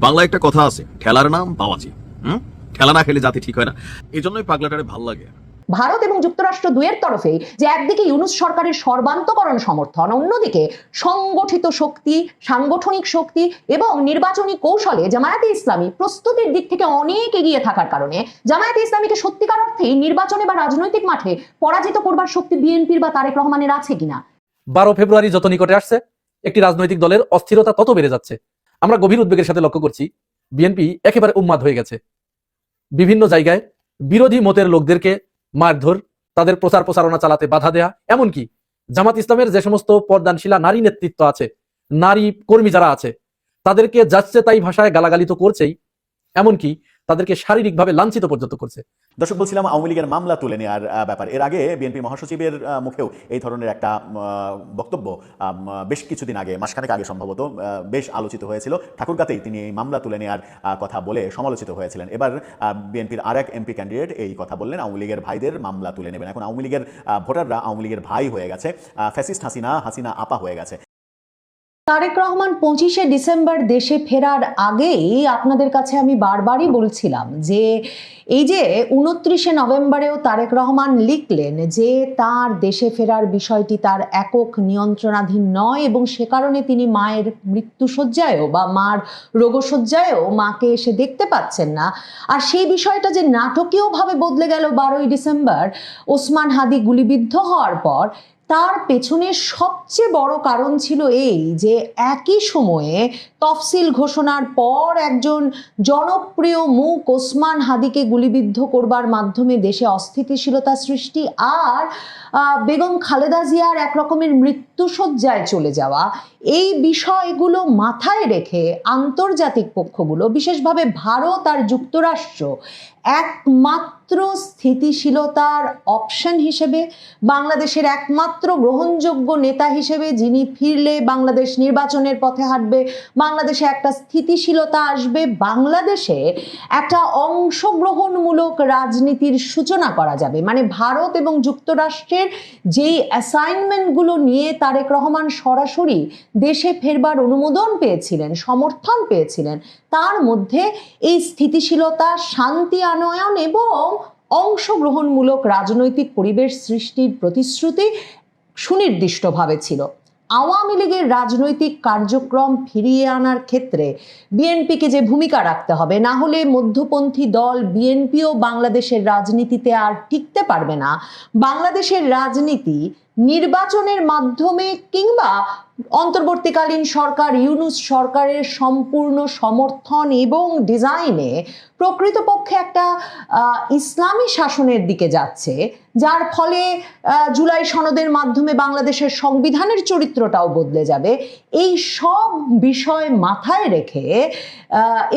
বাংলা একটা কথা আছে, ঠেলার নাম বাবাজি। ঠেলা না খেলে জাতি ঠিক হয় না, এই জন্যই পাগলাটারে ভাল লাগে। ভারত এবং যুক্তরাষ্ট্র দুয়ের তরফেই যে একদিকে ইউনূস সরকারের সর্বান্তকরণ সমর্থন, অন্যদিকে সংগঠিত শক্তি, সাংগঠনিক শক্তি এবং নির্বাচনী কৌশলে জামায়াতে ইসলামী প্রস্তুতির দিক থেকে অনেক এগিয়ে থাকার কারণে জামায়াতে ইসলামীকে সত্যিকার অর্থেই নির্বাচনে বা রাজনৈতিক মাঠে পরাজিত করবার শক্তি বিএনপির বা তারেক রহমানের আছে কিনা। 12 ফেব্রুয়ারি যত নিকটে আসছে, একটি রাজনৈতিক দলের অস্থিরতা তত বেড়ে যাচ্ছে। আমরা গভীর উদ্বেগের সাথে লক্ষ্য করছি, বিএনপি একেবারে উন্মাদ হয়ে গেছে। বিভিন্ন জায়গায় বিরোধী মতের লোকদেরকে মারধর, তাদের প্রচার প্রচারণা চালাতে বাধা দেয়া, এমনকি জামাত ইসলামের যে সমস্ত পর্দানশীলা নারী নেতৃত্ব আছে, নারী কর্মী যারা আছে, তাদেরকে যাচ্ছে তাই ভাষায় গালাগালি তো করছেই, এমনকি তাদেরকে শারীরিকভাবে লাঞ্ছিত পর্যন্ত করছে। দর্শক, বলছিলাম আওয়ামী লীগের মামলা তুলে নেওয়ার ব্যাপার। এর আগে বিএনপি মহাসচিবের মুখেও এই ধরনের একটা বক্তব্য বেশ কিছুদিন আগে, মাসখানেক আগে সম্ভবত, বেশ আলোচিত হয়েছিল। ঠাকুরগাঁতেই তিনি এই মামলা তুলে নেওয়ার কথা বলে সমালোচিত হয়েছিলেন। এবার বিএনপির আরেক এমপি ক্যান্ডিডেট এই কথা বললেন, আওয়ামী লীগের ভাইদের মামলা তুলে নেবেন। এখন আওয়ামী লীগের ভোটাররা আওয়ামী লীগের ভাই হয়ে গেছে, ফ্যাসিস্ট হাসিনা আপা হয়ে গেছে। তারেক রহমান 25শে ডিসেম্বর দেশে ফেরার আগেই আপনাদের কাছে আমি বারবারই বলছিলাম যে এই যে 29শে নভেম্বরেও তারেক রহমান লিখলেন যে তার দেশে ফেরার বিষয়টি তার একক নিয়ন্ত্রণাধীন নয় এবং সে কারণে তিনি মায়ের মৃত্যুশয্যায়ও বা মার রোগশয্যায়ও মাকে এসে দেখতে পাচ্ছেন না। আর সেই বিষয়টা যে নাটকীয়ভাবে বদলে গেল 12ই ডিসেম্বর ওসমান হাদি গুলিবিদ্ধ হওয়ার পর, তার পেছনে সবচেয়ে বড় কারণ ছিল এই যে একই সময়ে তফসিল ঘোষণার পর একজন জনপ্রিয় মুখ ওসমান হাদিকে গুলিবিদ্ধ করবার মাধ্যমে দেশে অস্থিতিশীলতা সৃষ্টি আর বেগম খালেদা জিয়ার এক রকমের মৃত্যুশয্যায় চলে যাওয়া, এই বিষয়গুলো মাথায় রেখে আন্তর্জাতিক পক্ষগুলো, বিশেষভাবে ভারত আর যুক্তরাষ্ট্র, একমাত্র স্থিতিশীলতার অপশন হিসেবে, বাংলাদেশের একমাত্র গ্রহণযোগ্য নেতা হিসেবে যিনি ফিরলে বাংলাদেশ নির্বাচনের পথে হাঁটবে, বাংলাদেশে একটা স্থিতিশীলতা আসবে, বাংলাদেশে একটা অংশগ্রহণমূলক রাজনীতির সূচনা করা যাবে, মানে ভারত এবং যুক্তরাষ্ট্রের যেই অ্যাসাইনমেন্টগুলো নিয়ে তারেক রহমান সরাসরি দেশে ফেরবার অনুমোদন পেয়েছিলেন, সমর্থন পেয়েছিলেন, তার মধ্যে এই স্থিতিশীলতা, শান্তি আনয়ন এবং অংশগ্রহণমূলক রাজনৈতিক পরিবেশ সৃষ্টির প্রতিশ্রুতি সুনির্দিষ্টভাবে ছিল। আওয়ামী লীগের রাজনৈতিক কার্যক্রম ফিরিয়ে আনার ক্ষেত্রে বিএনপিকে যে ভূমিকা রাখতে হবে, না হলে মধ্যপন্থী দল বিএনপিও বাংলাদেশের রাজনীতিতে আর টিকতে পারবে না। বাংলাদেশের রাজনীতি নির্বাচনের মাধ্যমে কিংবা অন্তর্বর্তীকালীন সরকার ইউনূস সরকারের সম্পূর্ণ সমর্থন এবং ডিজাইনে প্রকৃতপক্ষে একটা ইসলামী শাসনের দিকে যাচ্ছে, যার ফলে জুলাই সনদের মাধ্যমে বাংলাদেশের সংবিধানের চরিত্রটাও বদলে যাবে। এই সব বিষয় মাথায় রেখে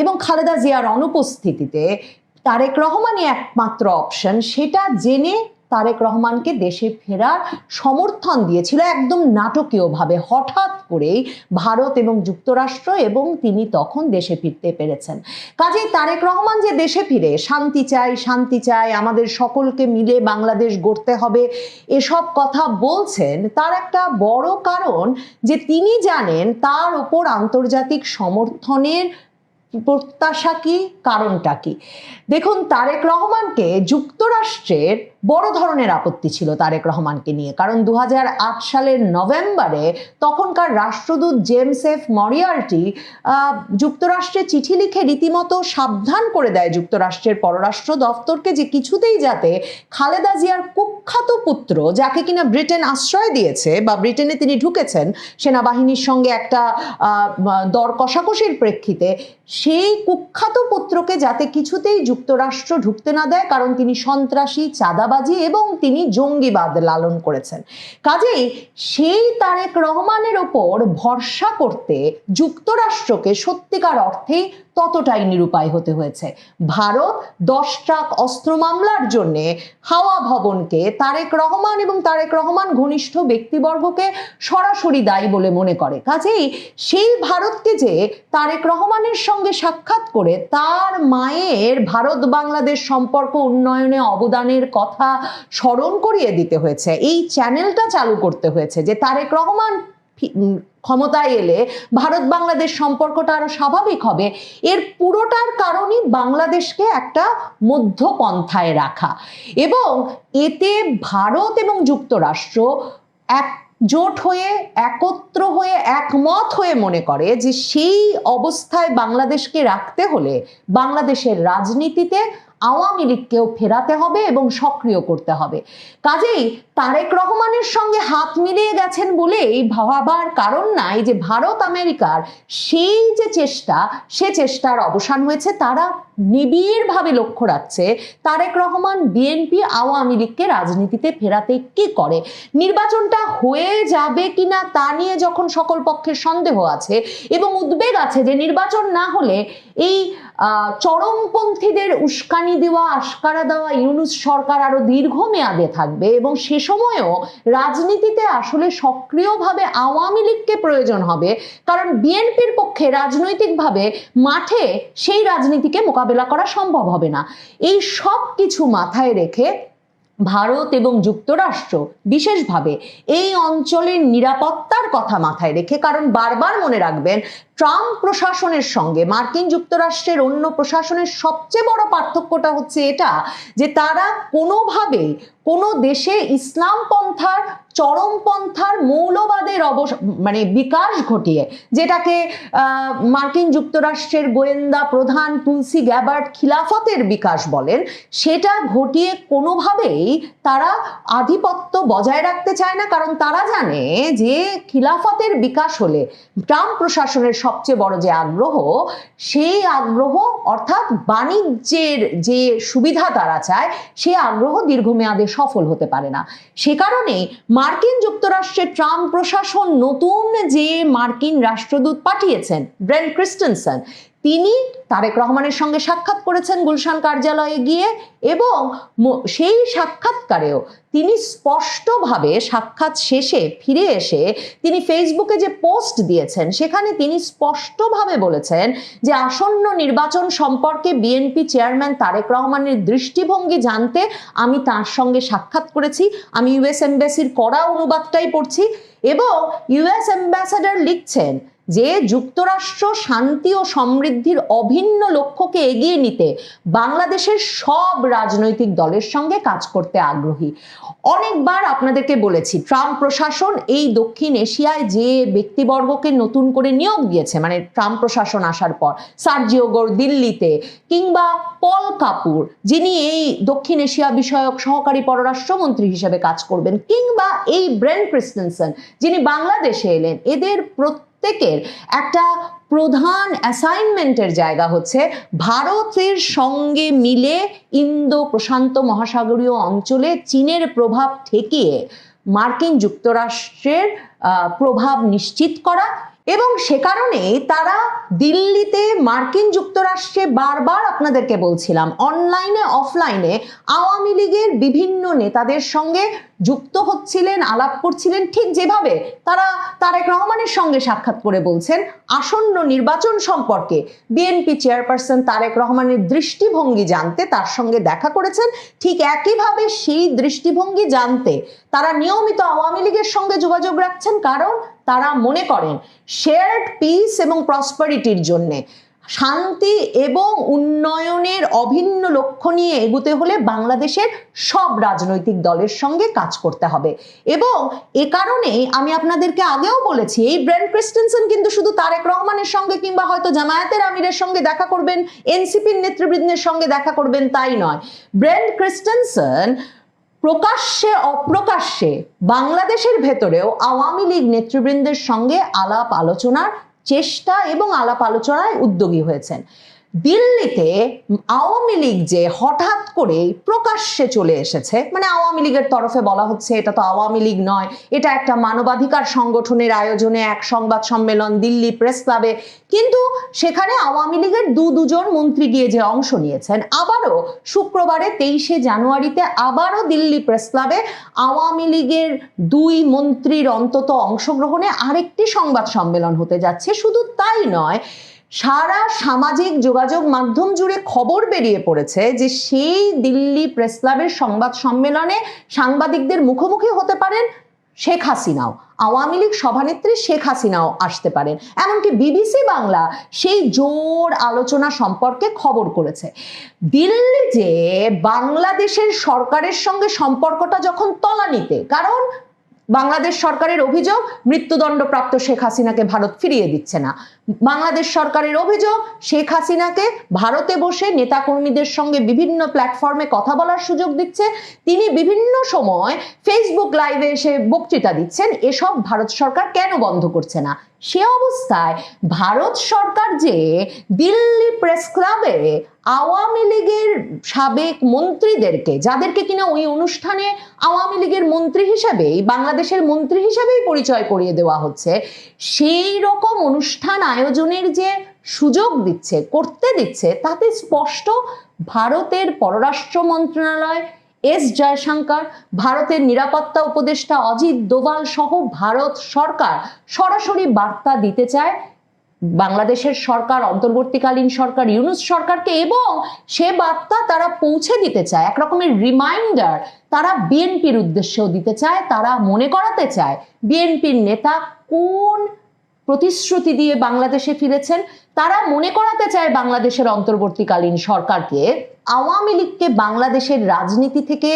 এবং খালেদা জিয়ার অনুপস্থিতিতে তারেক রহমানই একমাত্র অপশন, সেটা জেনে তারেক রহমানকে দেশে ফেরার সমর্থন দিয়েছিল একদম নাটকীয়ভাবে, হঠাৎ করেই ভারত এবং যুক্তরাষ্ট্র, এবং তিনি তখন দেশে ফিরতে পেরেছেন। কাজেই তারেক রহমান যে দেশে ফিরে শান্তি চাই, আমাদের সকলকে মিলে বাংলাদেশ গড়তে হবে, এসব কথা বলছেন, তার একটা বড় কারণ যে তিনি জানেন তার উপর আন্তর্জাতিক সমর্থনের প্রত্যাশা কি, কারণটা কি। দেখুন, তারেক রহমানকে যুক্তরাষ্ট্রের বড় ধরনের আপত্তি ছিল তারেক রহমানকে নিয়ে, কারণ 2008 সালের নভেম্বরে তখনকার রাষ্ট্রদূত জেমস এফ মরিয়ার্টি যুক্তরাষ্ট্রে চিঠি লিখে রীতিমতো সাবধান করে দেয় যুক্তরাষ্ট্রের পররাষ্ট্র দপ্তরকে যে কিছুতেই যাতে খালেদা জিয়ার কুখ্যাত পুত্র, যাকে কিনা ব্রিটেন আশ্রয় দিয়েছে বা ব্রিটেনে তিনি ঢুকেছেন সেনাবাহিনীর সঙ্গে একটা দর কষাকষির প্রেক্ষিতে, সেই কুখ্যাত পুত্রকে যাতে কিছুতেই যুক্তরাষ্ট্র ঢুকতে না দেয়, কারণ তিনি সন্ত্রাসী, চাঁদাবাজি এবং তিনি জঙ্গিবাদ লালন করেছেন। কাজেই সেই তারেক রহমানের ওপর ভরসা করতে যুক্তরাষ্ট্রকে সত্যিকার অর্থেই ততটাই নিরুপায় হতে হয়েছে। ভারত 10 ট্রাক অস্ত্র মামলার জন্য হাওয়া ভবনকে, তারেক রহমান এবং তারেক রহমান ঘনিষ্ঠ ব্যক্তিবর্গকে সরাসরি দায়ী বলে মনে করে। কাজেই সেই ভারতকে যে তারেক রহমানের সঙ্গে সাক্ষাৎ করে তার মায়ের ভারত বাংলাদেশ সম্পর্ক উন্নয়নে অবদানের কথা স্মরণ করিয়ে দিতে হয়েছে, এই চ্যানেলটা চালু করতে হয়েছে যে তারেক রহমান ক্ষমতায় এলে ভারত বাংলাদেশ সম্পর্কটা আরো স্বাভাবিক হবে, এর পুরোটার কারণই বাংলাদেশকে একটা মধ্যপন্থায় রাখা। এবং এতে ভারত এবং যুক্তরাষ্ট্র একজোট হয়ে, একত্র হয়ে, একমত হয়ে মনে করে যে সেই অবস্থায় বাংলাদেশকে রাখতে হলে বাংলাদেশের রাজনীতিতে আওয়ামী লীগকেও ফেরাতে হবে এবং সক্রিয় করতে হবে। কাজেই তারেক রহমানের সঙ্গে হাত মিলিয়ে গেছেন বলেই ভাবার কারণ নাই যে ভারত আমেরিকার সেই যে চেষ্টা, সে চেষ্টার অবসান হয়েছে। তারা নিবিড়ভাবে লক্ষ্য রাখছে তারেক রহমান বিএনপি আওয়ামী লীগকে রাজনীতিতে ফেরাতে কি করে। নির্বাচনটা হয়ে যাবে কিনা তা নিয়ে যখন সকল পক্ষের সন্দেহ আছে এবং উদ্বেগ আছে যে নির্বাচন না হলে এই চরমপন্থীদের উস্কানি দেওয়া, আশকারা দেওয়া ইউনূস সরকার আরো দীর্ঘমেয়াদে থাকবে এবং সে সময়ও রাজনীতিতে আসলে সক্রিয়ভাবে আওয়ামী লীগকে প্রয়োজন হবে, কারণ বিএনপির পক্ষে রাজনৈতিকভাবে মাঠে সেই রাজনীতিকে মোকাবেলা করা সম্ভব হবে না। এই সব কিছু মাথায় রেখে ভারত এবং যুক্তরাষ্ট্র বিশেষভাবে এই অঞ্চলের নিরাপত্তার কথা মাথায় রেখে, কারণ বারবার মনে রাখবেন ট্রাম্প প্রশাসনের সঙ্গে মার্কিন যুক্তরাষ্ট্রের অন্য প্রশাসনের সবচেয়ে বড় পার্থক্যটা হচ্ছে এটা যে তারা কোনোভাবেই কোনো দেশে ইসলাম পন্থার, চরমপন্থার, মৌলবাদের বিকাশ ঘটিয়ে, যেটাকে মার্কিন যুক্তরাষ্ট্রের গোয়েন্দা প্রধান তুলসি গ্যাবার্ড খিলাফতের বিকাশ বলেন, সেটা ঘটিয়ে কোনোভাবেই তারা আধিপত্য বজায় রাখতে চায় না। কারণ তারা জানে যে খিলাফতের বিকাশ হলে ট্রাম্প প্রশাসনের সবচেয়ে বড় যে আগ্রহ, সেই আগ্রহ অর্থাৎ বাণিজ্যের যে সুবিধা তারা চায়, সেই আগ্রহ দীর্ঘমেয়াদে সফল হতে পারে না। সে কারণে মার্কিন যুক্তরাষ্ট্রের ট্রাম্প প্রশাসন নতুন যে মার্কিন রাষ্ট্রদূত পাঠিয়েছেন ব্রেন্ট ক্রিস্টেনসেন, তিনি তারেক রহমানের সঙ্গে সাক্ষাৎ করেছেন গুলশান কার্যালয়ে গিয়ে, এবং সেই সাক্ষাৎকারেও তিনি স্পষ্টভাবে সাক্ষাৎ শেষে ফিরে এসে তিনি ফেসবুকে যে পোস্ট দিয়েছেন সেখানে তিনি স্পষ্টভাবে বলেছেন যে আসন্ন নির্বাচন সম্পর্কে বিএনপি চেয়ারম্যান তারেক রহমানের দৃষ্টিভঙ্গি জানতে আমি তার সঙ্গে সাক্ষাৎ করেছি। আমি ইউএস এমবাসির করা অনুবাদটাই পড়ছি, এবং ইউএস অ্যাম্বাসাডার লিখছেন যে যুক্তরাষ্ট্র শান্তি ও সমৃদ্ধির অভিন্ন লক্ষ্যকে এগিয়ে নিতে বাংলাদেশের সব রাজনৈতিক দলের সঙ্গে কাজ করতে আগ্রহী। অনেকবার আপনাদেরকে বলেছি ট্রাম্প প্রশাসন এই দক্ষিণ এশিয়ায় যে ব্যক্তিবর্গকে নতুন করে নিয়োগ দিয়েছে, মানে ট্রাম্প প্রশাসন আসার পর সার্জিও গোর দিল্লিতে, কিংবা পল কাপুর যিনি এই দক্ষিণ এশিয়া বিষয়ক সহকারী পররাষ্ট্রমন্ত্রী হিসেবে কাজ করবেন, কিংবা এই ব্রেন্ট ক্রিস্টেনসেন যিনি বাংলাদেশে এলেন, এদের প্রত্যেকের একটা প্রধান অ্যাসাইনমেন্টের জায়গা হচ্ছে ভারতের সঙ্গে মিলে ইন্দো প্রশান্ত মহাসাগরীয় অঞ্চলে চীনের প্রভাব ঠেকিয়ে মার্কিন যুক্তরাষ্ট্রের প্রভাব নিশ্চিত করা। এবং সে কারণে তারা দিল্লিতে মার্কিন যুক্তরাষ্ট্রে বারবার আপনাদেরকে বলছিলাম অনলাইনে অফলাইনে আওয়ামী লীগের বিভিন্ন নেতাদের সঙ্গে যুক্ত হচ্ছিলেন, আলাপ করছিলেন, ঠিক যেভাবে তারা তারেক রহমানের সঙ্গে সাক্ষাৎ করে বলছেন আসন্ন নির্বাচন সম্পর্কে বিএনপি চেয়ারপারসন তারেক রহমানের দৃষ্টিভঙ্গি জানতে তার সঙ্গে দেখা করেছেন। ঠিক একইভাবে সেই দৃষ্টিভঙ্গি জানতে তারা নিয়মিত আওয়ামী লীগের সঙ্গে যোগাযোগ রাখছেন, কারণ তারা মনে করেন শেয়ার্ড পিস এবং প্রসপারিটির জন্যে, শান্তি এবং উন্নয়নের অভিন্ন লক্ষ্য নিয়ে এগোতে হলে বাংলাদেশের সব রাজনৈতিক দলের সঙ্গে কাজ করতে হবে। এবং এ কারণে আমি আপনাদেরকে আগেও বলেছি এই ব্রেন্ট ক্রিস্টেনসেন কিন্তু শুধু তারেক রহমানের সঙ্গে কিংবা হয়তো জামায়াতের আমিরের সঙ্গে দেখা করবেন, এনসিপির নেতৃবৃন্দের সঙ্গে দেখা করবেন তাই নয়। ব্রেন্ট ক্রিস্টেনসেন প্রকাশ্যে অপ্রকাশ্যে বাংলাদেশের ভেতরেও আওয়ামী লীগ নেতৃবৃন্দের সঙ্গে আলাপ আলোচনার চেষ্টা এবং আলাপ আলোচনায় উদ্যোগী হয়েছেন। দিল্লিতে আওয়ামী লীগ যে হঠাৎ করে প্রকাশ্যে চলে এসেছে, মানে আওয়ামী লীগের তরফে বলা হচ্ছে এটা তো আওয়ামী লীগ নয়, এটা একটা মানবাধিকার সংগঠনের আয়োজনে এক সংবাদ সম্মেলন দিল্লি প্রেস ক্লাবে, কিন্তু সেখানে আওয়ামী লীগের দুজন মন্ত্রী গিয়ে যে অংশ নিয়েছেন। আবারও শুক্রবারে 23শে জানুয়ারিতে আবারও দিল্লি প্রেস ক্লাবে আওয়ামী লীগের 2 মন্ত্রীর অন্তত অংশগ্রহণে আরেকটি সংবাদ সম্মেলন হতে যাচ্ছে। শুধু তাই নয়, সারা সামাজিক যোগাযোগ মাধ্যম জুড়ে খবর বেরিয়ে পড়েছে যে সেই দিল্লি প্রেস ক্লাবের সংবাদ সম্মেলনে সাংবাদিকদের মুখোমুখি হতে পারেন শেখ হাসিনাও। আওয়ামী লীগ সভানেত্রী শেখ হাসিনাও আসতে পারেন। এমনকি বিবিসি বাংলা সেই জোর আলোচনা সম্পর্কে খবর করেছে। দিল্লি যে বাংলাদেশের সরকারের সঙ্গে সম্পর্কটা যখন তলানিতে, কারণ বাংলাদেশ সরকারের অভিযোগ মৃত্যুদণ্ডপ্রাপ্ত শেখ হাসিনাকে ভারত ফিরিয়ে দিচ্ছে না। বাংলাদেশ সরকারের অভিযোগ শেখ হাসিনাকে ভারতে বসে নেতাকর্মীদের সঙ্গে বিভিন্ন প্ল্যাটফর্মে কথা বলার সুযোগ দিচ্ছে, তিনি বিভিন্ন সময় ফেসবুক লাইভে এসে বক্তৃতা দিচ্ছেন। এসব ভারত সরকার কেন বন্ধ করছে না? সে অবস্থায় ভারত সরকার যে দিল্লি প্রেস ক্লাবে আওয়ামী লীগের সাবেক মন্ত্রীদেরকে, যাদেরকে কিনা ওই অনুষ্ঠানে আওয়ামী লীগের মন্ত্রী হিসেবেই, বাংলাদেশের মন্ত্রী হিসেবেই পরিচয় করিয়ে দেওয়া হচ্ছে, সেই রকম অনুষ্ঠান আয়োজনের যে সুযোগ দিচ্ছে, করতে দিচ্ছে, তাতে স্পষ্ট ভারতের পররাষ্ট্র মন্ত্রণালয়, এস জয়শঙ্কর, ভারতের নিরাপত্তা উপদেষ্টা অজিত দোভাল সহ ভারত সরকার সরাসরি বার্তা দিতে চায় বাংলাদেশের সরকার, অন্তর্বর্তীকালীন সরকার, ইউনূস সরকারকে, এবং সে বার্তা তারা পৌঁছে দিতে চায়, এক রকমের রিমাইন্ডার তারা বিএনপির উদ্দেশ্যেও দিতে চায়। তারা মনে করাতে চায় বিএনপির নেতা কোন প্রতিশ্রুতি দিয়ে বাংলাদেশে ফিরেছেন। তারা মনে করাতে চায় বাংলাদেশের অন্তর্বর্তীকালীন সরকারকে আওয়ামী লীগকে বাংলাদেশের রাজনীতি থেকে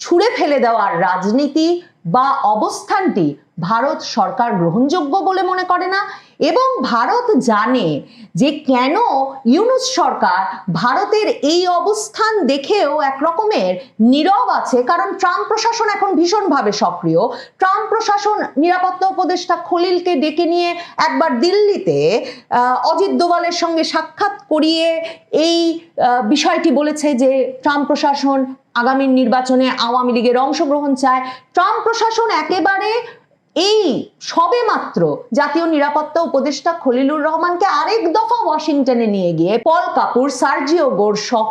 ছুঁড়ে ফেলে দেওয়ার রাজনীতি বা অবস্থানটি ভারত সরকার গ্রহণযোগ্য বলে মনে করে না। এবং ভারত জানে যে কেন ইউনূস সরকার ভারতের এই অবস্থান দেখেও এক রকমের নীরব আছে, কারণ ট্রাম্প প্রশাসন এখন ভীষণভাবে সক্রিয়। ট্রাম্প প্রশাসন নিরাপত্তা উপদেষ্টা খলিলকে ডেকে নিয়ে একবার দিল্লিতে অজিত দোভালের সঙ্গে সাক্ষাৎ করিয়ে এই বিষয়টি বলেছে যে ট্রাম্প প্রশাসন আগামী নির্বাচনে আওয়ামী লীগের অংশগ্রহণ চায়। ট্রাম্প প্রশাসন একেবারে এই সবে মাত্র জাতীয় নিরাপত্তা উপদেষ্টা খলিলুর রহমানকে আরেক দফা ওয়াশিংটনে নিয়ে গিয়ে পল কাপুর, সার্জিও গোর সহ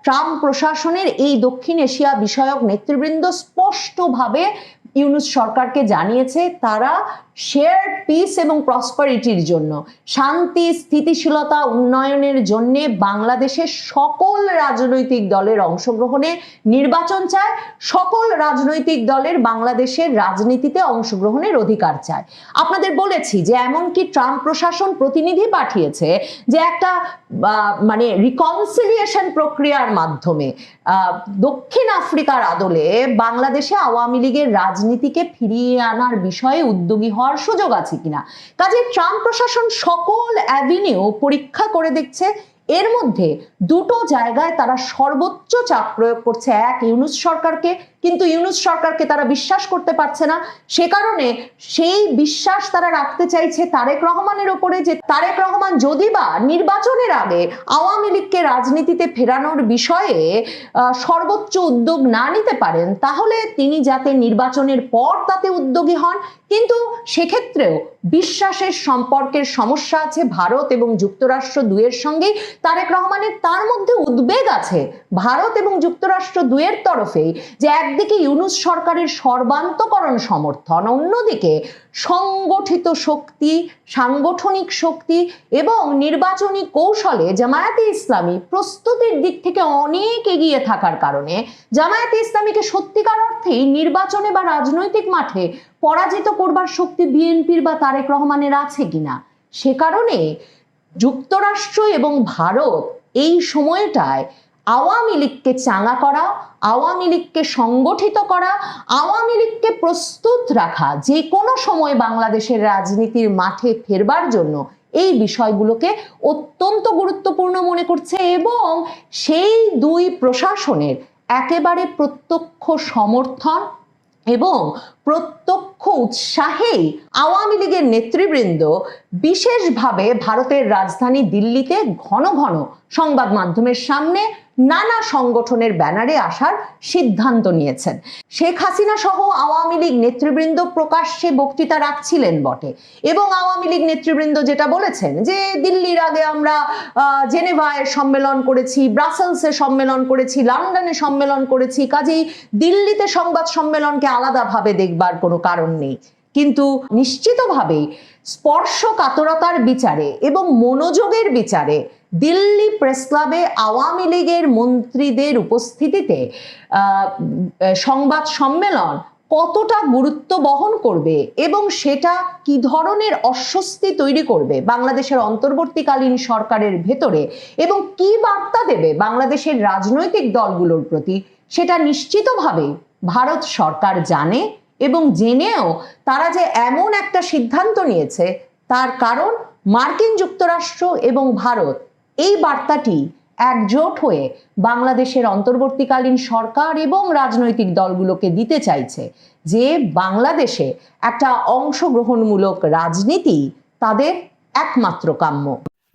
ট্রাম্প প্রশাসনের এই দক্ষিণ এশিয়া বিষয়ক নেতৃবৃন্দ স্পষ্টভাবে ইউনূস সরকারকে জানিয়েছে তারা শেয়ার্ড পিস এবং প্রসপারিটির জন্য, শান্তি, স্থিতিশীলতা, উন্নয়নের জন্য বাংলাদেশের সকল রাজনৈতিক দলের অংশগ্রহণে নির্বাচন চায়, সকল রাজনৈতিক দলের বাংলাদেশের রাজনীতিতে অংশগ্রহণের অধিকার চায়। আপনাদের বলেছি যে এমনকি ট্রাম্প প্রশাসন প্রতিনিধি পাঠিয়েছে যে একটা মানে রিকনসিলিয়েশন প্রক্রিয়ার মাধ্যমে দক্ষিণ আফ্রিকার আদলে বাংলাদেশে আওয়ামী লীগের রাজনীতিকে ফিরিয়ে আনার বিষয়ে উদ্যোগী হওয়ার সুযোগ আছে কিনা। কাজে ট্রাম্প প্রশাসন সকল অ্যাভিনিউ পরীক্ষা করে দেখছে। এর মধ্যে দুটো জায়গায় তারা সর্বোচ্চ চাপ প্রয়োগ করছে, এক ইউনূস সরকারকে, কিন্তু ইউনূস সরকারকে তারা বিশ্বাস করতে পারছে না। সে কারণে সেই বিশ্বাস তারা রাখতে চাইছে তারেক রহমানের ওপরে, যে তারেক রহমান যদি বা নির্বাচনের আগে আওয়ামী লীগকে রাজনীতিতে ফেরানোর বিষয়ে সর্বোচ্চ উদ্যোগ না নিতে পারেন, তাহলে তিনি যাতে নির্বাচনের পর তাতে উদ্যোগী হন। কিন্তু সেক্ষেত্রেও বিশ্বাসের সম্পর্কের সমস্যা আছে ভারত এবং যুক্তরাষ্ট্র দুয়ের সঙ্গেই। তারেক রহমানের তার মধ্যে উদ্বেগ আছে ভারত এবং যুক্তরাষ্ট্র দুয়ের তরফেই, যে একদিকে ইউনূস সরকারের সর্বান্তকরণ সমর্থন, অন্যদিকে সংগঠিত শক্তি, সাংগঠনিক শক্তি এবং নির্বাচনী কৌশলে জামায়াতে ইসলামী প্রস্তুতির দিক থেকে অনেক এগিয়ে থাকার কারণে জামায়াতে ইসলামীকে সত্যিকার অর্থেই নির্বাচনে বা রাজনৈতিক মাঠে পরাজিত করবার শক্তি বিএনপির বা তারেক রহমানের আছে কিনা। সে কারণে যুক্তরাষ্ট্র এবং ভারত এই সময়টায় আওয়ামী লীগকে চাঙা করা, আওয়ামী লীগকে সংগঠিত করা, আওয়ামী লীগকে প্রস্তুত রাখা যে কোনো সময় বাংলাদেশের রাজনীতির মাঠে ফেরবার জন্য, এই বিষয়গুলোকে অত্যন্ত গুরুত্বপূর্ণ মনে করছে। এবং সেই দুই প্রশাসনের একেবারে প্রত্যক্ষ সমর্থন এবং প্রত্যক্ষ উৎসাহেই আওয়ামী লীগের নেতৃবৃন্দ বিশেষভাবে ভারতের রাজধানী দিল্লিতে ঘন ঘন সংবাদ মাধ্যমের সামনে নানা সংগঠনের ব্যানারে আসার সিদ্ধান্ত নিয়েছেন। শেখ হাসিনা সহ আওয়ামী লীগ নেতৃবৃন্দ প্রকাশ্যে বক্তৃতা রাখছিলেন বটে, এবং আওয়ামী লীগ নেতৃবৃন্দ যেটা বলেছেন যে দিল্লির আগে আমরা জেনেভায় সম্মেলন করেছি, ব্রাসেলসে সম্মেলন করেছি, লন্ডনে সম্মেলন করেছি, কাজেই দিল্লিতে সংবাদ সম্মেলনকে আলাদাভাবে দেখবার কোনো কারণ নেই। কিন্তু নিশ্চিতভাবেই স্পর্শকাতরতার বিচারে এবং মনোযোগের বিচারে দিল্লি প্রেস ক্লাবে আওয়ামী লীগের মন্ত্রীদের উপস্থিতিতে সংবাদ সম্মেলন কতটা গুরুত্ব বহন করবে এবং সেটা কি ধরনের অস্বস্তি তৈরি করবে বাংলাদেশের অন্তর্বর্তীকালীন সরকারের ভেতরে এবং কি বার্তা দেবে বাংলাদেশের রাজনৈতিক দলগুলোর প্রতি, সেটা নিশ্চিতভাবে ভারত সরকার জানে এবং জেনেও তারা যে এমন একটা সিদ্ধান্ত নিয়েছে তার কারণ মার্কিন যুক্তরাষ্ট্র এবং ভারত এই বার্তাটি একজোট হয়ে বাংলাদেশের অন্তর্বর্তীকালীন সরকার এবং রাজনৈতিক দলগুলোকে দিতে চাইছে যে বাংলাদেশে একটা অংশগ্রহণমূলক রাজনীতি তাদের একমাত্র কাম্য।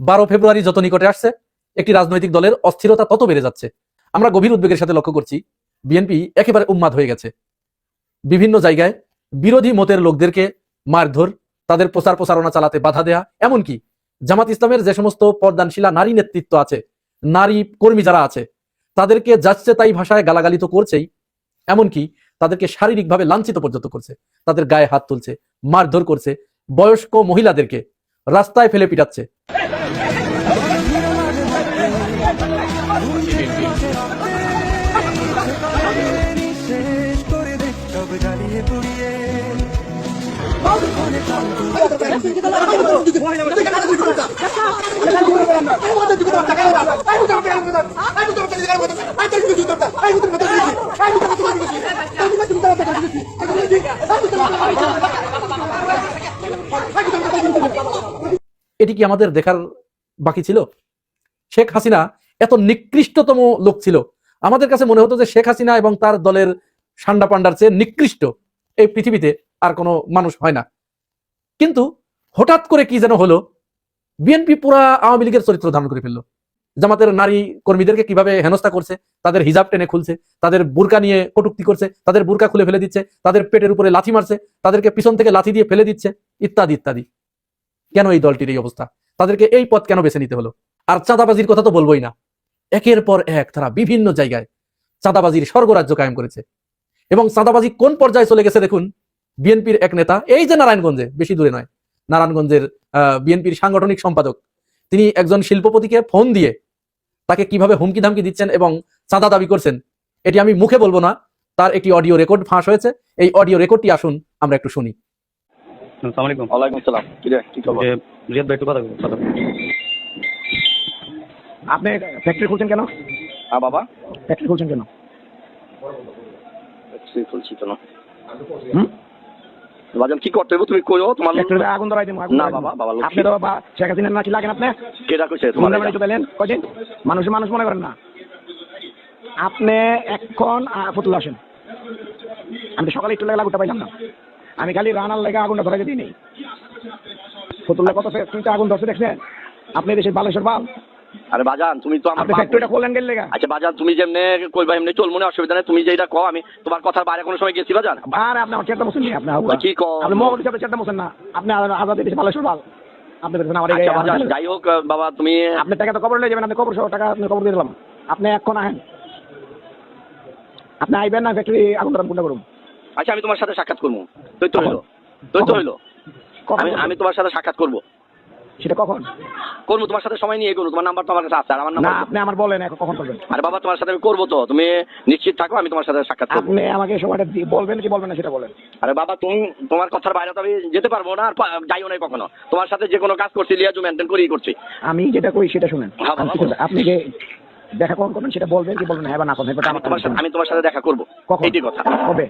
12 ফেব্রুয়ারি যত নিকটে আসছে, একটি রাজনৈতিক দলের অস্থিরতা তত বেড়ে যাচ্ছে। আমরা গভীর উদ্বেগের সাথে লক্ষ্য করছি, বিএনপি একেবারে উন্মাদ হয়ে গেছে। বিভিন্ন জায়গায় বিরোধী মতের লোকদেরকে মারধর, তাদের প্রচার প্রচারণা চালাতে বাধা দেয়া, এমনকি জামাত ইসলামের যে সমস্ত পর্দানশীলা নারী নেতৃত্ব আছে, নারী কর্মী যারা আছে, তাদেরকে যাচ্ছে তাই ভাষায় গালাগালি তো করছেই, এমনকি তাদেরকে শারীরিকভাবে লাঞ্ছিত পর্যন্ত করছে, তাদের গায়ে হাত তুলছে, মারধর করছে, বয়স্ক মহিলাদেরকে রাস্তায় ফেলে পিটাচ্ছে। এটি কি আমাদের দেখার বাকি ছিল? শেখ হাসিনা এত নিকৃষ্টতম লোক ছিল, আমাদের কাছে মনে হতো যে শেখ হাসিনা এবং তার দলের সান্ডা পান্ডার চেয়ে নিকৃষ্ট এই পৃথিবীতে আর কোনো মানুষ হয় না। কিন্তু হঠাৎ করে কি যেন হলো, বিএনপি পুরা আওয়ামী লীগের চরিত্র ধারণ করে ফেললো। জামাতের নারী কর্মীদেরকে কিভাবে হেনস্থা করছে, তাদের হিজাব টেনে খুলছে, তাদের বুরকা নিয়ে কটূক্তি করছে, তাদের বুরকা খুলে ফেলে দিচ্ছে, তাদের পেটের উপরে লাথি মারছে, তাদেরকে পিছন থেকে লাথি দিয়ে ফেলে দিচ্ছে, ইত্যাদি ইত্যাদি। কেন এই দলটির এই অবস্থা? তাদেরকে এই পথ কেন বেছে নিতে হলো? আর চাঁদাবাজির কথা তো বলবোই না। একের পর এক তারা বিভিন্ন জায়গায় চাঁদাবাজির স্বর্গরাজ্য কায়েম করেছে। এবং চাঁদাবাজি কোন পর্যায়ে চলে গেছে দেখুন, বিএনপির এক নেতা, এই যে নারায়ণগঞ্জে, বেশি দূরে নয়, নারায়ণগঞ্জের বিএনপির সাংগঠনিক সম্পাদক, তিনি একজন শিল্পপতিকে ফোন দিয়ে তাকে কিভাবে হুমকি ধামকি দিচ্ছেন এবং চাঁদা দাবি করছেন, এটি আমি মুখে বলবো না, তার একটি অডিও রেকর্ড ফাঁস হয়েছে। এই অডিও রেকর্ডটি আসুন আমরা একটু শুনি। আসসালামু আলাইকুম। ওয়ালাইকুম আসসালাম। কি রে, কি খবর? রিয়াদ ভাই একটু কথা বলুন। আপনি ফ্যাক্টরি খুলছেন কেন? বাবা ফ্যাক্টরি খুলছেন কেন? খুলছি কেন? হুম? বাজান কি করতে হবে তুমি কইও, তোমার ফ্যাক্টরিতে আগুন ধরাই দিমু। না বাবা, বাবা আপনি তো শেখ হাসিনার নাকি লাগেন আপনি? কেডা কইছে তোমার? মানে চলেন কয়দিন মানুষ মনে করেন না। আপনি এখন ফতুল আসেন। আমি তো সকালে একটু লাগে লাগুটা পাইলাম না, আমি খালি রানার লেগে আগুনটা ধরাই দিই নেই। ফতুল্লা কত ফ্যাক্টরিতে আগুন ধরছে দেখছেন আপনি? দেশের বালেশ্বর বাল। আরে বাজান তুমি তো আমার আপনি ফ্যাক্টরিটা খোলেন গেল লেগা। আচ্ছা বাজান, তুমি যেমনে কইবা এমনি চল, মনে অসুবিধা নেই। তুমি যেটা কও, আমি তোমার কথার বাইরে কোনো সময় গেছি বাজান? আর আপনি আমার চেষ্টা বসেন নি, আপনি কি কও? আপনি মোহাম্মদ হিসাবে চেষ্টা বসেন না, আপনি আজাদের দেশে বালেশ্বর বাল। আপনি দেখছেন আমার আচ্ছা বাজান, যাই হোক বাবা, তুমি আপনি টাকা তো কবর লয়ে যাবেন, আপনি কবর সহ টাকা আপনি কবর দিয়ে দিলাম। আপনি এখন আহেন, আপনি আইবেন না ফ্যাক্টরি আগুন ধরান কোনটা করুন। আচ্ছা আমি তোমার সাথে সাক্ষাৎ করবো, তুই তো হইলো, আমি তোমার সাথে সাক্ষাৎ করবো। সেটা কখন করবো? তোমার সাথে সময় নিয়ে করবো, তোমার নাম্বার তো আমার কাছে আছে। আর আমার না, নাম্বার আপনি আমার বলেন কখন করবেন। আরে বাবা, তোমার সাথে আমি করবো তো, তুমি নিশ্চিত থাকো, আমি তোমার সাথে সাক্ষাৎ করবো। আপনি আমাকে সময়টা বলবেন কি বলবেন না সেটা বলেন। আরে বাবা, তুমি তোমার কথার বাইরে তো আমি যেতে পারবো না, আর যাইও নাই কখনো। তোমার সাথে যে কোনো কাজ করছি লিয়াজু মেনটেন করেই করছি। আমি যেটা করি সেটা শুনেন। হ্যাঁ বাবা, আপনি যে দেখা কখন করবেন সেটা বলবেন কি বলবেন, হ্যাঁ বা না করবেন। আমি তোমার সাথে দেখা করবো, কখন? এইটি কথা। কবে?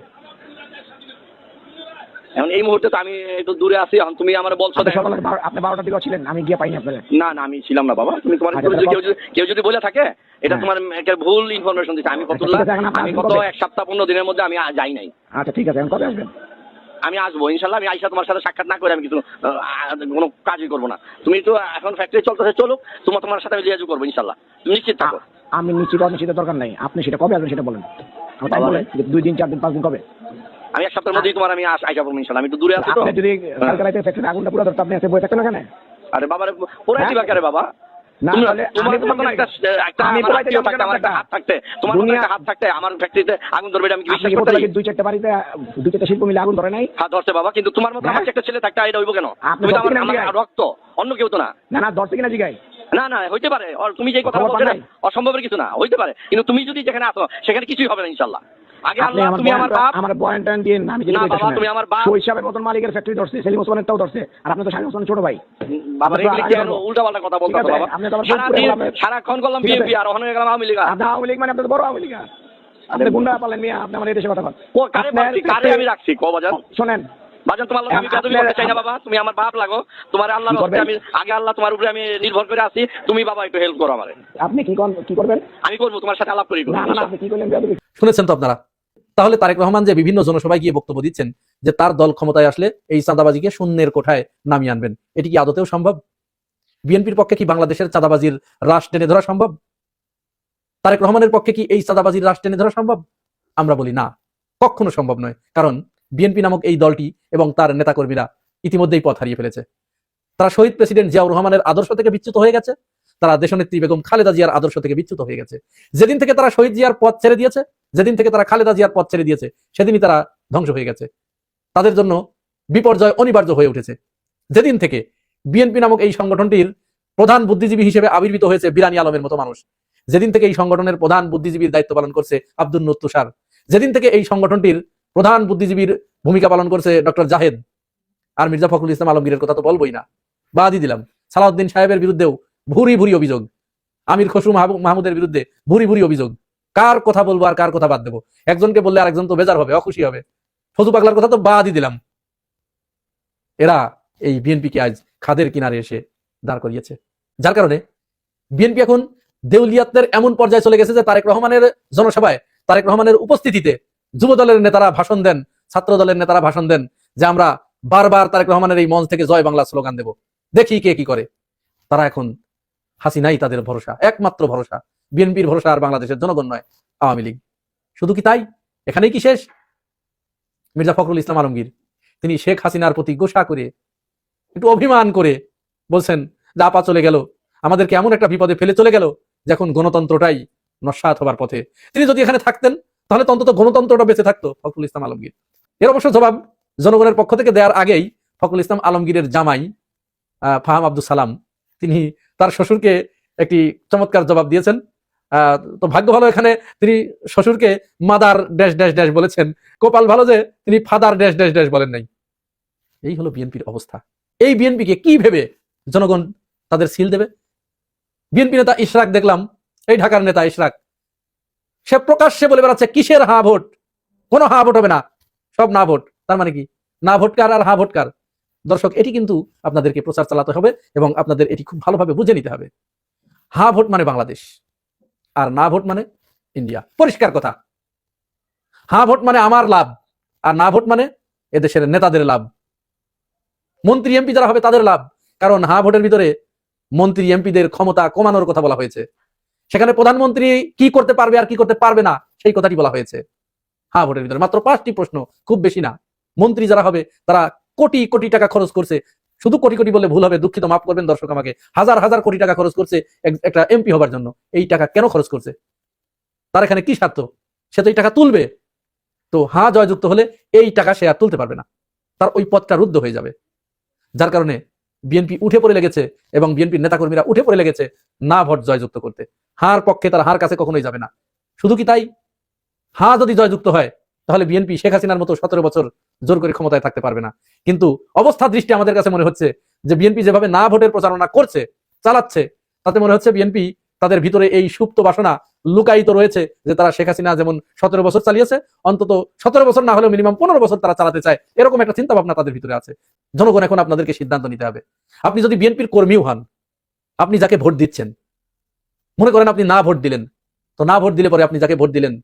এখন এই মুহূর্তে তো আমি একটু দূরে আছি। এখন তুমি আমার বলছো সকালে আপনি 12টার দিকে ছিলেন, আমি গিয়ে পাইনি আপনার। না না, আমি ছিলাম না বাবা। তুমি তোমার কেউ যদি বলে থাকে এটা তোমার একটা ভুল ইনফরমেশন দিচ্ছে। আমি গত 1 সপ্তাহ 15 দিনের মধ্যে আমি যাই নাই। আচ্ছা ঠিক আছে, এখন কবে আসবেন? আমি আসবো ইনশাল্লাহ। আমি আইসা তোমার সাথে সাক্ষাৎ না করে আমি কিছু কোনো কাজই করবো না। তুমি তো এখন ফ্যাক্টরি চলতেছে, চলুক, তোমার সাথে লিয়াজু করবো ইনশাল্লাহ, তুমি নিশ্চিত থাকো। আমি নিশ্চিত দরকার নাই, আপনি সেটা কবে আসবেন সেটা বলেন। বলেন 2 দিন 4 দিন 5 দিন কবে? আমি 1 সপ্তাহের মধ্যেই তোমার আমি আইসা পড়বো ইনশাল্লাহ। আমি একটু দূরে আছি তো। আপনি যদি কালকে রাতে ফ্যাক্টরি আগুনটা পুরো ধরতে আপনি এসে বসে থাকতেন না কেন? আরে বাবা, পোড়াই দিবা কেন বাবা? না তোমার হাত থাকতে আমার ফ্যাক্টরিতে আগুন ধরবে আমি কি বিশ্বাস করতে পারি? 2-4টা বাড়িতে 2-4টা শিল্প মিলে আগুন ধরে নাই? হ্যাঁ ধরছে বাবা, কিন্তু তোমার মতো আমার একটা ছেলে থাকতে এটা হইব কেন? তুমি তো আমার রক্ত, অন্য কেউ তো না। না ধরছে কিনা জিগাই। না না, হইতে পারে। তুমি যে কথা বলছো অসম্ভবের কিছু না, হইতে পারে। কিন্তু তুমি যদি যেখানে আসো সেখানে কিছুই হবে না ইনশাল্লাহ। আগে আপনি আল্লাহ, তুমি আমার বাপ। আমার পয়েন্ট দিয়ে আমি যেটা না কইতাছি বাবা, না। তুমি আমার বাপ। শৈশবের মতন মালিকের ফ্যাক্টরি ধরছে, সেলিম ওসমানেরটাও ধরছে, আর আপনি তো শাহিন ওসমানের ছোট ভাই। বাবা আপনি তো এগুলি আগে কেন বলবো। উল্টা পাল্টা কথা ঠিক বলতো আছে, বাবা? আপনি তো আবার সারাদিন আপনি- সারাক্ষণ করলাম ঠিক আছে। বিএনপি আর ওখানে গেলাম আওয়ামী লীগ। আপনি আওয়ামী লীগ মানে আপনি তো বড় আওয়ামী লীগ। আপনি গুন্ডা পালেন মিয়া, আপনি আমার এই দেশে কথা বলেন। কারে মারছি, কারে আমি রাখছি ক বাজান? শোনেন, বাজান তোমার লোক আমি বেয়াদবি করতে চাই না বাবা, তুমি আমার বাপ লাগো, তোমার আল্লাহর কি হস্তে করবেন? আমি আগে আল্লাহ তোমার উপরে আমি নির্ভর করে আছি, তুমি বাবা একটু হেল্প করো আমারে। আপনি কি করবেন? আমি করবো, তোমার সাথে আলাপ করি। না না না, আপনি কি করলেন বেয়াদবি? শুনেছেন তো আপনারা? তাহলে তারেক রহমান যে বিভিন্ন জনসভায় গিয়ে বক্তব্য দিচ্ছেন যে তার দল ক্ষমতায় আসলে এই চাঁদাবাজিকে শূন্যের কোঠায় নামিয়ে আনবেন, এটি কি আদতেও সম্ভব? বিএনপির পক্ষে কি বাংলাদেশের চাঁদাবাজির রাশ টেনে ধরা সম্ভব? তারেক রহমানের পক্ষে কি এই চাঁদাবাজির রাশ টেনে ধরা সম্ভব? আমরা বলি না, কখনো সম্ভব নয়। কারণ বিএনপি নামক এই দলটি এবং তার নেতাকর্মীরা ইতিমধ্যেই পথ হারিয়ে ফেলেছে। তারা শহীদ প্রেসিডেন্ট জিয়াউর রহমানের আদর্শ থেকে বিচ্যুত হয়ে গেছে, তারা দেশনেত্রী বেগম খালেদা জিয়ার আদর্শ থেকে বিচ্যুত হয়ে গেছে। যেদিন থেকে তারা শহীদ জিয়ার পথ ছেড়ে দিয়েছে, যেদিন থেকে তারা খালেদা জিয়ার পথ ছেড়ে দিয়েছে, সেদিনই তারা ধ্বংস হয়ে গেছে। তাদের জন্য বিপর্যয় অনিবার্য হয়ে উঠেছে। যেদিন থেকে বিএনপি নামক এই সংগঠনটির প্রধান বুদ্ধিজীবী হিসেবে আবির্ভূত হয়েছে বিরানী আলমের মতো মানুষ, যেদিন থেকে এই সংগঠনের প্রধান বুদ্ধিজীবীর দায়িত্ব পালন করছে আব্দুল নূর তুষার, যেদিন থেকে এই সংগঠনটির প্রধান বুদ্ধিজীবীর ভূমিকা পালন করছে ডক্টর জাহেদ, আর মির্জা ফখরুল ইসলাম আলমগীরের কথা তো বলবোই না, বাদই দিলাম। সালাউদ্দিন সাহেবের বিরুদ্ধেও ভুরি ভুরি অভিযোগ, আমির খসরু মাহমুদের বিরুদ্ধে ভুরি ভুরি অভিযোগ। কার কথা বলবো আর কার কথা বাদ দেবো? একজনকে বললে আরেকজন তো বেজার হবে, অখুশি হবে। ফজু পাগলার কথা তো বাদই দিলাম। এরা এই বিএনপিকে আজ খাদের কিনারে এসে দাঁড় করিয়েছে, যার কারণে বিএনপি এখন দেউলিয়াতের এমন পর্যায়ে চলে গেছে যে তারেক রহমানের জনসভায়, তারেক রহমানের উপস্থিতিতে যুব দলের নেতারা ভাষণ দেন, ছাত্র দলের নেতারা ভাষণ দেন যে আমরা বারবার তারেক রহমানের এই মঞ্চ থেকে জয় বাংলা স্লোগান দেব, দেখি কে কি করে। তারা এখন হাসিনাই তাদের ভরসা, একমাত্র ভরসা। বিএনপির ভরসা আর বাংলাদেশের জনগণ নয়, আওয়ামী লীগ। শুধু কি তাই? এখানেই কি শেষ? মির্জা ফখরুল ইসলাম আলমগীর তিনি শেখ হাসিনার প্রতি গোসা করে, একটু অভিমান করে বলছেন যে আপা চলে গেল, আমাদেরকে এমন একটা বিপদে ফেলে চলে গেল যখন গণতন্ত্রটাই নস্যাৎ হবার পথে। তিনি যদি এখানে থাকতেন তাহলে অন্তত গণতন্ত্রটা বেঁচে থাকতো। ফখরুল ইসলাম আলমগীর এর অবশ্য জবাব জনগণের পক্ষ থেকে দেওয়ার আগেই ফখরুল ইসলাম আলমগীরের জামাই ফাহাম আব্দুল সালাম তিনি তার শ্বশুরকে একটি চমৎকার জবাব দিয়েছেন। তো ভাগ্য ভালো এখানে তিনি শ্বশুরকে মাদার ড্যাশ ড্যাশ ড্যাশ বলেছেন, কপাল ভালো যে তিনি ফাদার ড্যাশ ড্যাশ ড্যাশ বলেন নাই। এই হলো বিএনপির অবস্থা। এই বিএনপিকে কি ভেবে জনগণ তাদের সিল দেবে? বিএনপি নেতা ইশরাক দেখলাম, এই ঢাকার নেতা ইশরাক, সে প্রকাশ্যে বলে বেড়াচ্ছে কিসের হা ভোট, কোনো হা ভোট হবে না, সব না ভোট। তার মানে কি? না ভোটকার আর হা ভোটকার। দর্শক, এটি কিন্তু আপনাদেরকে প্রচার চালাতে হবে এবং আপনাদের এটি খুব ভালোভাবে বুঝে নিতে হবে। হা ভোট মানে বাংলাদেশ, আর না ভোট মানে ইন্ডিয়া। পরিষ্কার কথা। হা ভোট মানে আমার লাভ, আর না ভোট মানে এদেশের নেতাদের লাভ, মন্ত্রী এমপি যারা হবে তাদের লাভ। কারণ হা ভোটের ভিতরে মন্ত্রী এমপিদের ক্ষমতা কমানোর কথা বলা হয়েছে। সেখানে প্রধানমন্ত্রী কি করতে পারবে আর কি করতে পারবে না সেই কথাটি বলা হয়েছে। হা ভোটের ভিতরে মাত্র 5টি প্রশ্ন, খুব বেশি না। মন্ত্রী যারা হবে তারা কোটি কোটি টাকা খরচ করছে, শুধু কোটি কোটি বলে ভুল হবে, দুঃখিত, মাফ করবেন দর্শক আমাকে, হাজার হাজার কোটি টাকা খরচ করছে একটা এমপি হবার জন্য। এই টাকা কেন খরচ করছে? তার এখানে কি স্বার্থ? সে তো এই টাকা তুলবে। তো হা জয়যুক্ত হলে এই টাকা সে আর তুলতে পারবে না, তার ওই পথটা রুদ্ধ হয়ে যাবে। যার কারণে বিএনপি উঠে পড়ে লেগেছে এবং বিএনপির নেতাকর্মীরা উঠে পড়ে লেগেছে না ভোট জয়যুক্ত করতে। হার পক্ষে তারা হার কাছে কখনোই যাবে না। শুধু কি তাই? হা যদি জয়যুক্ত হয় তাহলে বিএনপি শেখ হাসিনার মতো 17 বছর জোর করে ক্ষমতায় থাকতে পারবে না। কিন্তু অবস্থা দৃষ্টি আমাদের কাছে মনে হচ্ছে যে বিএনপি যেভাবে না ভোটের প্রচারণা করছে, চালাচ্ছে, তাতে মনে হচ্ছে বিএনপি তাদের ভিতরে এই সুপ্ত বাসনা লুকায়িত রয়েছে যে তারা শেখ হাসিনা যেমন 17 বছর চালিয়েছে, অন্তত 17 বছর না হলেও মিনিমাম 15 বছর তারা চালাতে চায়, এরকম একটা চিন্তা ভাবনা তাদের ভিতরে আছে। জনগণ এখন আপনাদেরকে সিদ্ধান্ত নিতে হবে। আপনি যদি বিএনপির কর্মীও হন, আপনি যাকে ভোট দিচ্ছেন, মনে করেন আপনি না ভোট দিলেন, তো না ভোট দিলে পরে আপনি যাকে ভোট দিলেন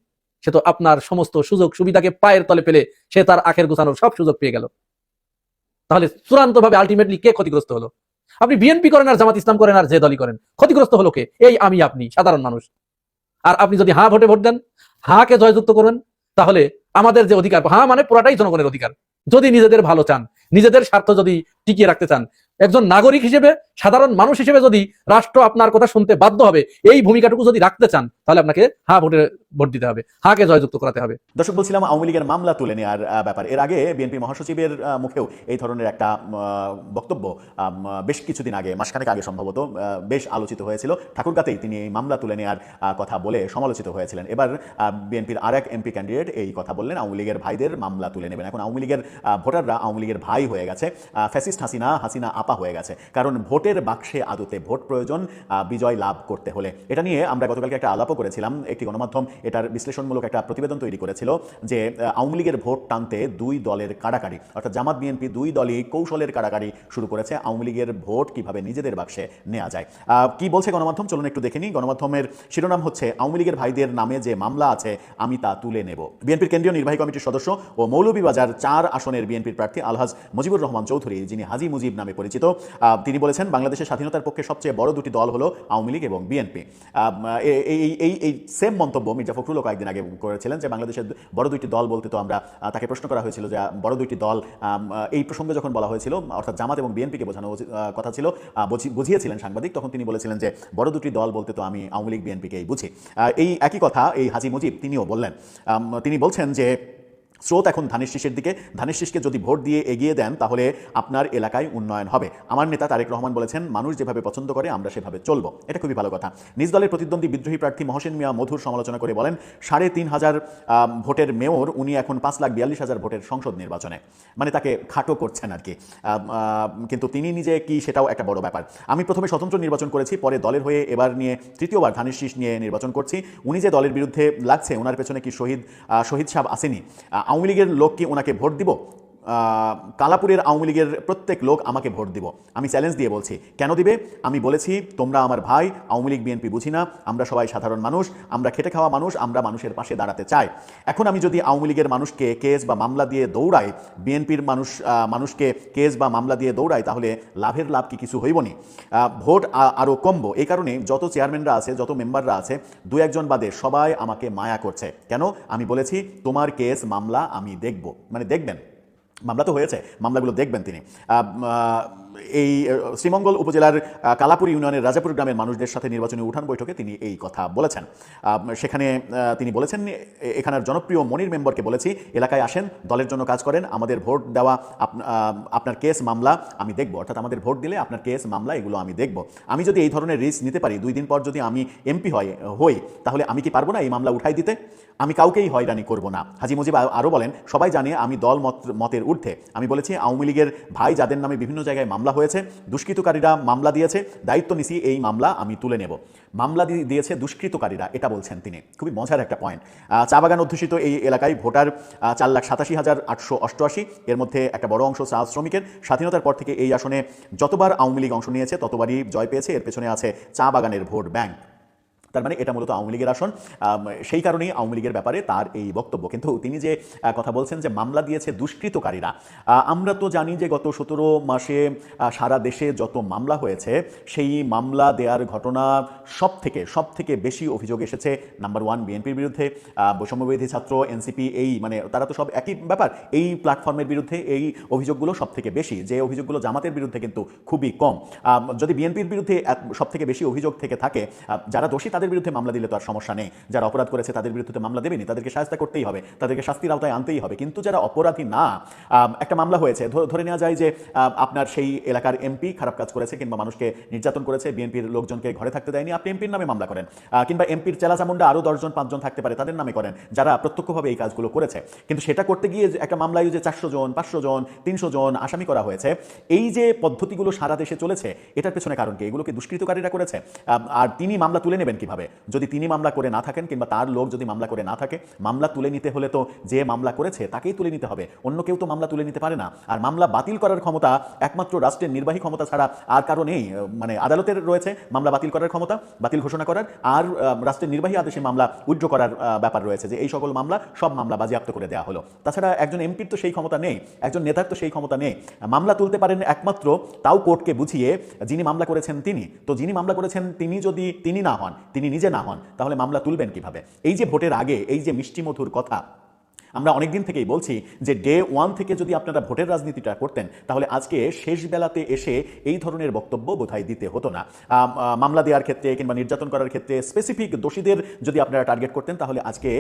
সে তো আপনার সমস্ত সুযোগ সুবিধাকে পায়ের তলে ফেলে সে তার আখের গোছানোর সব সুযোগ পেয়ে গেল। তাহলে চূড়ান্তভাবে আলটিমেটলি কে ক্ষতিগ্রস্ত হলো? আপনি বিএনপি করেন আর জামাত ইসলাম করেন আর যে দলই করেন, ক্ষতিগ্রস্ত হলো কে? এই আমি, আপনি, সাধারণ মানুষ। আর আপনি যদি হা ভোটে ভোট দেন, হাকে জয়যুক্ত করেন, তাহলে আমাদের যে অধিকার, হা মানে পুরাটাই জনগণের অধিকার, যদি নিজেদের ভালো চান, নিজেদের স্বার্থ যদি টিকিয়ে রাখতে চান, একজন নাগরিক হিসেবে সাধারণ মানুষ হিসেবে যদি রাষ্ট্র আপনার কথা শুনতে বাধ্য হবে, এই ভূমিকাটুকু যদি রাখতে চান, তাহলে আপনাকে ভোট দিতে হবে, হাকে জয়যুক্ত করাতে হবে। দর্শক, বলছিলাম আওয়ামী লীগের মামলা তুলে নেওয়ার ব্যাপার। এর আগে বিএনপি মহাসচিবের মুখেও এই ধরনের একটা বক্তব্য বেশ কিছুদিন আগে, মাসখানেক আগে সম্ভবত, বেশ আলোচিত হয়েছিল। ঠাকুরগাঁতেই তিনি এই মামলা তুলে নেওয়ার কথা বলে সমালোচিত হয়েছিলেন। এবার বিএনপির আরেক এমপি ক্যান্ডিডেট এই কথা বললেন, আওয়ামী লীগের ভাইদের মামলা তুলে নেবেন। এখন আওয়ামী লীগের ভোটাররা আওয়ামী লীগের ভাই হয়ে গেছে, ফ্যাসিস্ট হাসিনা আপা হয়ে গেছে। কারণ ভোটের বাক্সে আদতে ভোট প্রয়োজন বিজয় লাভ করতে হলে। এটা নিয়ে আমরা গতকালকে একটা আলাপও করেছিলাম। একটি গণমাধ্যম এটার বিশ্লেষণমূলক একটা প্রতিবেদন তৈরি করেছিল যে আওয়ামী লীগের ভোট টানতে দুই দলের কাড়াকাড়ি, অর্থাৎ জামাত বিএনপি দুই দলই কৌশলের কাড়াকাড়ি শুরু করেছে আওয়ামী লীগের ভোট কিভাবে নিজেদের বাক্সে নেওয়া যায়। কি বলছে গণমাধ্যম, চলুন একটু দেখে নিই। গণমাধ্যমের শিরোনাম হচ্ছে, আওয়ামী লীগের ভাইদের নামে যে মামলা আছে আমি তা তুলে নেব। বিএনপির কেন্দ্রীয় নির্বাহী কমিটির সদস্য ও মৌলভীবাজার ৪ আসনের বিএনপির প্রার্থী আলহাজ মুজিবুর রহমান চৌধুরী, যিনি হাজি মুজিব নামে পরিচিত, তিনি বলেছেন বাংলাদেশের স্বাধীনতার পক্ষে সবচেয়ে বড় দুটি দল হলো আওয়ামী লীগ এবং বিএনপি। এই সেম মন্তব্য মির্জা ফখরুলও কয়েকদিন আগে করেছিলেন যে বাংলাদেশের বড় দুইটি দল বলতে তো আমরা, তাকে প্রশ্ন করা হয়েছিল যে বড় দুইটি দল এই প্রসঙ্গে যখন বলা হয়েছিল, অর্থাৎ জামাত এবং বিএনপিকে বোঝানো কথা ছিল, বুঝিয়েছিলেন সাংবাদিক, তখন তিনি বলেছিলেন যে বড় দুটি দল বলতে তো আমি আওয়ামী লীগ বিএনপিকেই বুঝি। এই একই কথা এই হাজি মুজিব তিনিও বললেন। তিনি বলছেন যে স্রোত এখন ধানের শীষের দিকে, ধানের শীষকে যদি ভোট দিয়ে এগিয়ে দেন তাহলে আপনার এলাকায় উন্নয়ন হবে। আমার নেতা তারেক রহমান বলেছেন মানুষ যেভাবে পছন্দ করে আমরা সেভাবে চলবো। এটা খুবই ভালো কথা। নিজ দলের প্রতিদ্বন্দ্বী বিদ্রোহী প্রার্থী মহসিন মিয়া মধুর সমালোচনা করে বলেন ৩৫০০ ভোটের মেয়র, উনি এখন ৫,৪২,০০০ ভোটের সংসদ নির্বাচনে, মানে তাকে খাটো করছেন আর কি। কিন্তু তিনি নিজে কি, সেটাও একটা বড় ব্যাপার। আমি প্রথমে স্বতন্ত্র নির্বাচন করেছি, পরে দলের হয়ে এবার নিয়ে তৃতীয়বার ধানের শীষ নিয়ে নির্বাচন করছি। উনি যে দলের বিরুদ্ধে লাগছে, ওনার পেছনে কি শহীদ সাহেব আসেনি? আওয়ামী লীগের লোক কি ওনাকে ভোট দিব? কালাপুরের আওয়ামী লীগের প্রত্যেক লোক আমাকে ভোট দিব। আমি চ্যালেঞ্জ দিয়ে বলছি, কেন দিবে? আমি বলেছি তোমরা আমার ভাই, আওয়ামী লীগ বিএনপি বুঝি না, আমরা সবাই সাধারণ মানুষ, আমরা খেটে খাওয়া মানুষ, আমরা মানুষের পাশে দাঁড়াতে চাই। এখন আমি যদি আওয়ামী লীগের মানুষকে কেস বা মামলা দিয়ে দৌড়াই, বিএনপির মানুষকে কেস বা মামলা দিয়ে দৌড়াই, তাহলে লাভের লাভ কি কিছু হইবনি? ভোট আরও কমবো। এই কারণে যত চেয়ারম্যানরা আছে, যত মেম্বাররা আছে, দু একজন বাদে সবাই আমাকে মায়া করছে। কেন? আমি বলেছি তোমার কেস মামলা আমি দেখব, মানে দেখবেন। মামলা তো হয়েছে, মামলাগুলো দেখবেন তিনি। এই শ্রীমঙ্গল উপজেলার কালাপুর ইউনিয়নের রাজাপুর গ্রামের মানুষদের সাথে নির্বাচনী উঠান বৈঠকে তিনি এই কথা বলেছেন। সেখানে তিনি বলেছেন, এখানের জনপ্রিয় মনির মেম্বারকে বলেছি এলাকায় আসেন, দলের জন্য কাজ করেন, আমাদের ভোট দেওয়া, আপনার কেস মামলা আমি দেখব, অর্থাৎ আমাদের ভোট দিলে আপনার কেস মামলা এগুলো আমি দেখব। আমি যদি এই ধরনের রিস্ক নিতে পারি, 2 দিন পর যদি আমি এমপি হই, তাহলে আমি কি পারবো না এই মামলা উঠাই দিতে? আমি কাউকেই হয়রানি করব না। হাজি মুজিব আরও বলেন, সবাই জানে আমি দল মতের ঊর্ধ্বে। আমি বলেছি আওয়ামী লীগের ভাই যাদের নামে বিভিন্ন জায়গায় মামলা হয়েছে, দুষ্কৃতকারীরা মামলা দিয়েছে, দায়িত্ব নিছি এই মামলা আমি তুলে নেব। মামলা দিয়েছে দুষ্কৃতকারীরা, এটা বলছেন তিনি। খুবই মজার একটা পয়েন্ট। চা বাগান অধ্যুষিত এই এলাকায় ভোটার 4,87,888, এর মধ্যে একটা বড় অংশ চা শ্রমিকের। স্বাধীনতার পর থেকে এই আসনে যতবার আওয়ামী লীগ অংশ নিয়েছে ততবারই জয় পেয়েছে। এর পেছনে আছে চা বাগানের ভোট ব্যাংক। তার মানে এটা মূলত আওয়ামী লীগের আসন। সেই কারণেই আওয়ামী লীগের ব্যাপারে তার এই বক্তব্য। কিন্তু তিনি যে কথা বলছেন যে মামলা দিয়েছে দুষ্কৃতকারীরা, আমরা তো জানি যে গত 17 মাসে সারা দেশে যত মামলা হয়েছে, সেই মামলা দেওয়ার ঘটনা সব থেকে বেশি অভিযোগ এসেছে নাম্বার 1 বিএনপির বিরুদ্ধে, বৈষম্যবিরোধী ছাত্র, এনসিপি, এই মানে তারা তো সব একই ব্যাপার। এই প্ল্যাটফর্মের বিরুদ্ধে এই অভিযোগগুলো সব থেকে বেশি, যে অভিযোগগুলো জামাতের বিরুদ্ধে কিন্তু খুবই কম। যদি বিএনপির বিরুদ্ধে সব থেকে বেশি অভিযোগ থেকে থাকে, যারা দোষী তাদের বিরুদ্ধে মামলা দিলে তো আর সমস্যা নেই, যারা অপরাধ করেছে তাদের বিরুদ্ধে মামলা দেবেনি, তাদেরকে শাস্তি করতেই হবে, তাদেরকে শাস্তির আওতায় আনতেই হবে। কিন্তু যারা অপরাধী না, একটা মামলা হয়েছে, ধরে নেওয়া যায় যে আপনার সেই এলাকার এমপি খারাপ কাজ করেছে কিংবা মানুষকে নির্যাতন করেছে, বিএনপির লোকজনকে ঘরে থাকতে দেয়নি, আপনি এমপির নামে মামলা করেন। কিংবা এমপির চেলাচামুন্ডা আরও 10 জন 5 জন থাকতে পারে, তাদের নামে করেন, যারা প্রত্যক্ষভাবে এই কাজগুলো করেছে। কিন্তু সেটা করতে গিয়ে একটা মামলায় যে 400 জন 500 জন 300 জন আসামি করা হয়েছে, এই যে পদ্ধতিগুলো সারা দেশে চলেছে, এটার পেছনে কারণ কি? এগুলোকে দুষ্কৃতকারীরা করেছে। আর তিনি মামলা তুলে নেবেন কিভাবে? যদি তিনি মামলা করে না থাকেন কিংবা তার লোক যদি মামলা করে না থাকে, মামলা তুলে নিতে হলে তো যে মামলা করেছে তাকেই তুলে নিতে হবে, অন্য কেউ তো মামলা তুলে নিতে পারে না। আর মামলা বাতিল করার ক্ষমতা একমাত্র রাষ্ট্রের নির্বাহী ক্ষমতা ছাড়া আর কারো নেই। মানে আদালতের রয়েছে মামলা বাতিল করার ক্ষমতা, বাতিল ঘোষণা করার, আর রাষ্ট্রের নির্বাহী আদেশে মামলা উইথড্র করার ব্যাপার রয়েছে, যে এই সকল মামলা সব মামলা বাজেয়াপ্ত করে দেওয়া হলো। তাছাড়া একজন এমপির তো সেই ক্ষমতা নেই, একজন নেতার তো সেই ক্ষমতা নেই। মামলা তুলতে পারেন একমাত্র তাও কোর্টকে বুঝিয়ে যিনি মামলা করেছেন তিনি। তো যিনি মামলা করেছেন তিনি যদি তিনি না হন, তিনি নিজে না হন, তাহলে মামলা তুলবেন কিভাবে? এই যে ভোটের আগে এই যে মিষ্টি মধুর কথা, আমরা অনেকদিন থেকেই বলছি যে ডে ওয়ান থেকে যদি আপনারা ভোটের রাজনীতিটা করতেন তাহলে আজকে শেষ বেলাতে এসে এই ধরনের বক্তব্য বোধহয় দিতে হতো না। মামলা দেওয়ার ক্ষেত্রে কিংবা নির্যাতন করার ক্ষেত্রে স্পেসিফিক দোষীদের যদি আপনারা টার্গেট করতেন তাহলে আজকে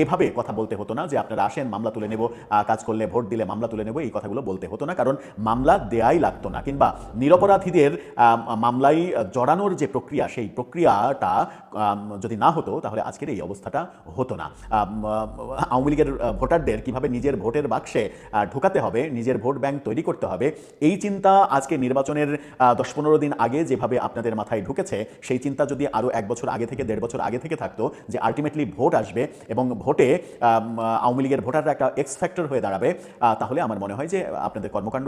এভাবে কথা বলতে হতো না যে আপনারা আসেন মামলা তুলে নেব, কাজ করলে ভোট দিলে মামলা তুলে নেব, এই কথাগুলো বলতে হতো না, কারণ মামলা দেয়াই লাগতো না। কিংবা নিরপরাধীদের মামলায় জড়ানোর যে প্রক্রিয়া সেই প্রক্রিয়াটা যদি না হতো তাহলে আজকের এই অবস্থাটা হতো না। আওয়ামী লীগের ভোটারদের কিভাবে নিজের ভোটের বাক্সে ঢোকাতে হবে, নিজের ভোট ব্যাংক তৈরি করতে হবে, এই চিন্তা আজকে নির্বাচনের 10-15 দিন আগে যেভাবে আপনাদের মাথায় ঢুকেছে, সেই চিন্তা যদি আরও 1 বছর আগে থেকে 1.5 বছর আগে থেকে থাকতো যে আলটিমেটলি ভোট আসবে এবং ভোটে আওয়ামী লীগের ভোটাররা একটা এক্স ফ্যাক্টর হয়ে দাঁড়াবে, তাহলে আমার মনে হয় যে আপনাদের কর্মকাণ্ড